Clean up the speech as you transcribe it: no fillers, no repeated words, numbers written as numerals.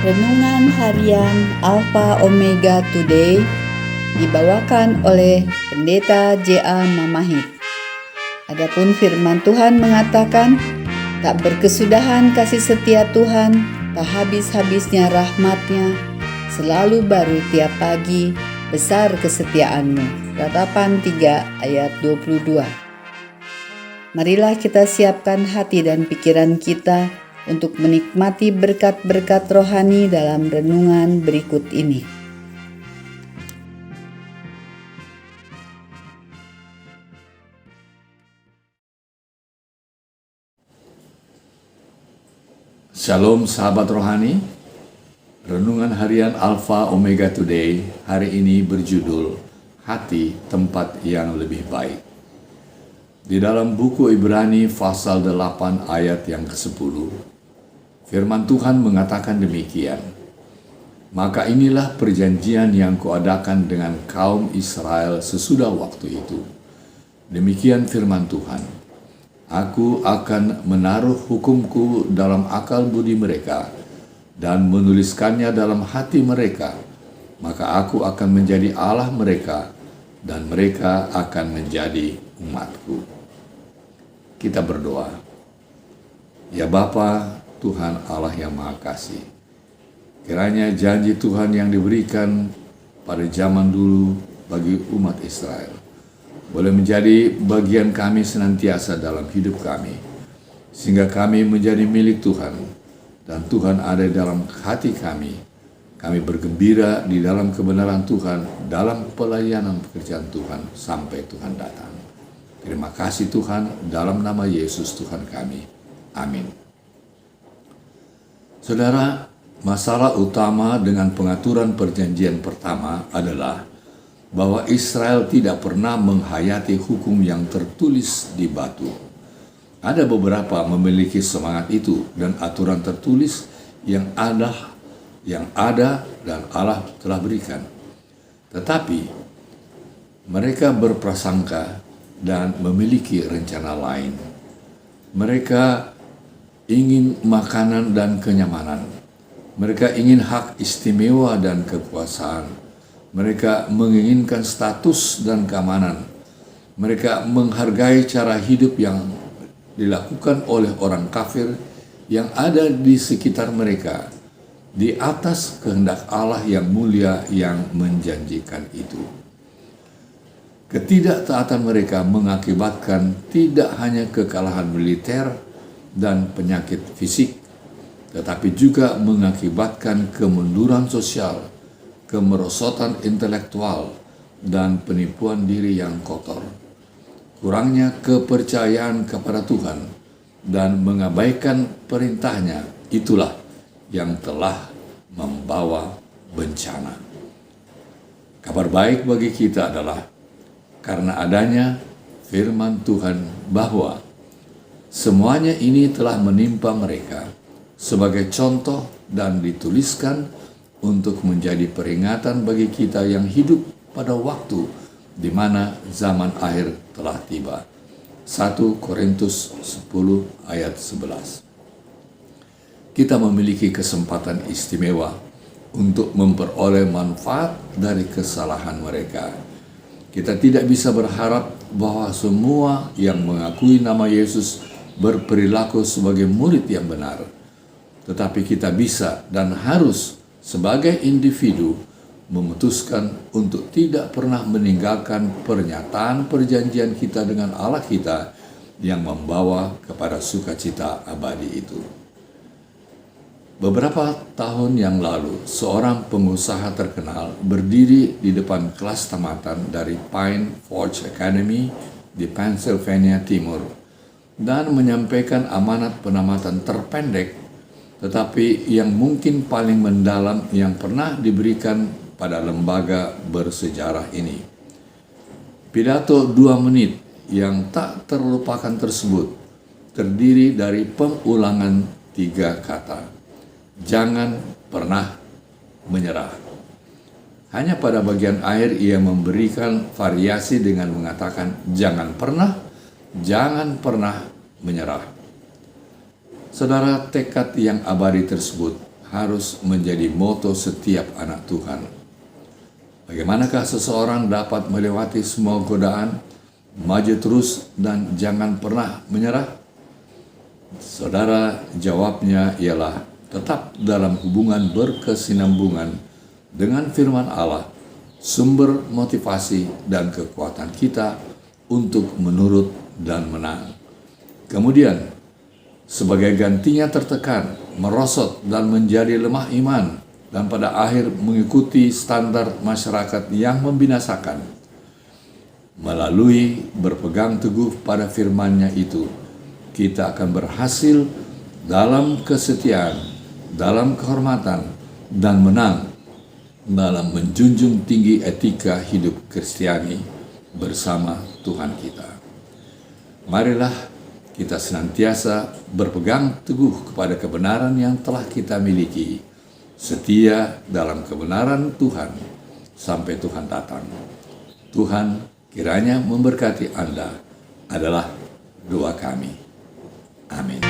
Renungan Harian Alpha Omega Today dibawakan oleh Pendeta J.A. Mamahit. Adapun firman Tuhan mengatakan, tak berkesudahan kasih setia Tuhan, tak habis-habisnya rahmat-Nya, selalu baru tiap pagi, besar kesetiaan-Mu. Ratapan 3 ayat 22. Marilah kita siapkan hati dan pikiran kita untuk menikmati berkat-berkat rohani dalam renungan berikut ini. Shalom sahabat rohani. Renungan harian Alpha Omega Today hari ini berjudul Hati Tempat yang Lebih Baik. Di dalam buku Ibrani pasal 8 ayat yang ke-10, firman Tuhan mengatakan demikian. Maka inilah perjanjian yang kuadakan dengan kaum Israel sesudah waktu itu. Demikian firman Tuhan. Aku akan menaruh hukumku dalam akal budi mereka dan menuliskannya dalam hati mereka. Maka aku akan menjadi Allah mereka dan mereka akan menjadi umatku. Kita berdoa. Ya Bapa, Tuhan Allah yang Maha Kasih, kiranya janji Tuhan yang diberikan pada zaman dulu bagi umat Israel boleh menjadi bagian kami senantiasa dalam hidup kami, sehingga kami menjadi milik Tuhan dan Tuhan ada dalam hati kami. Kami bergembira di dalam kebenaran Tuhan, dalam pelayanan pekerjaan Tuhan sampai Tuhan datang. Terima kasih Tuhan, dalam nama Yesus Tuhan kami. Amin. Saudara, masalah utama dengan pengaturan perjanjian pertama adalah bahwa Israel tidak pernah menghayati hukum yang tertulis di batu. Ada beberapa memiliki semangat itu dan aturan tertulis yang ada dan Allah telah berikan. Tetapi mereka berprasangka dan memiliki rencana lain. Mereka ingin makanan dan kenyamanan. Mereka ingin hak istimewa dan kekuasaan. Mereka menginginkan status dan keamanan. Mereka menghargai cara hidup yang dilakukan oleh orang kafir yang ada di sekitar mereka, di atas kehendak Allah yang mulia yang menjanjikan itu. Ketidaktaatan mereka mengakibatkan tidak hanya kekalahan militer dan penyakit fisik, tetapi juga mengakibatkan kemunduran sosial, kemerosotan intelektual, dan penipuan diri yang kotor. Kurangnya kepercayaan kepada Tuhan dan mengabaikan perintahnya, itulah yang telah membawa bencana. Kabar baik bagi kita adalah karena adanya firman Tuhan bahwa semuanya ini telah menimpa mereka sebagai contoh dan dituliskan untuk menjadi peringatan bagi kita yang hidup pada waktu di mana zaman akhir telah tiba. 1 Korintus 10 ayat 11. Kita memiliki kesempatan istimewa untuk memperoleh manfaat dari kesalahan mereka. Kita tidak bisa berharap bahwa semua yang mengakui nama Yesus berperilaku sebagai murid yang benar. Tetapi kita bisa dan harus sebagai individu memutuskan untuk tidak pernah meninggalkan pernyataan perjanjian kita dengan Allah kita yang membawa kepada sukacita abadi itu. Beberapa tahun yang lalu, seorang pengusaha terkenal berdiri di depan kelas tamatan dari Pine Forge Academy di Pennsylvania Timur dan menyampaikan amanat penamatan terpendek tetapi yang mungkin paling mendalam yang pernah diberikan pada lembaga bersejarah ini. Pidato 2 menit yang tak terlupakan tersebut terdiri dari pengulangan 3 kata. Jangan pernah menyerah. Hanya pada bagian akhir ia memberikan variasi dengan mengatakan jangan pernah menyerah. Saudara, tekad yang abadi tersebut harus menjadi moto setiap anak Tuhan. Bagaimanakah seseorang dapat melewati semua godaan, maju terus dan jangan pernah menyerah? Saudara, jawabnya ialah tetap dalam hubungan berkesinambungan dengan firman Allah, sumber motivasi dan kekuatan kita untuk menurut dan menang. Kemudian, sebagai gantinya tertekan, merosot dan menjadi lemah iman, dan pada akhir mengikuti standar masyarakat yang membinasakan. Melalui berpegang teguh pada firman-Nya itu, kita akan berhasil dalam kesetiaan, dalam kehormatan, dan menang dalam menjunjung tinggi etika hidup Kristiani bersama Tuhan kita. Marilah kita senantiasa berpegang teguh kepada kebenaran yang telah kita miliki, setia dalam kebenaran Tuhan sampai Tuhan datang. Tuhan kiranya memberkati Anda adalah doa kami. Amin.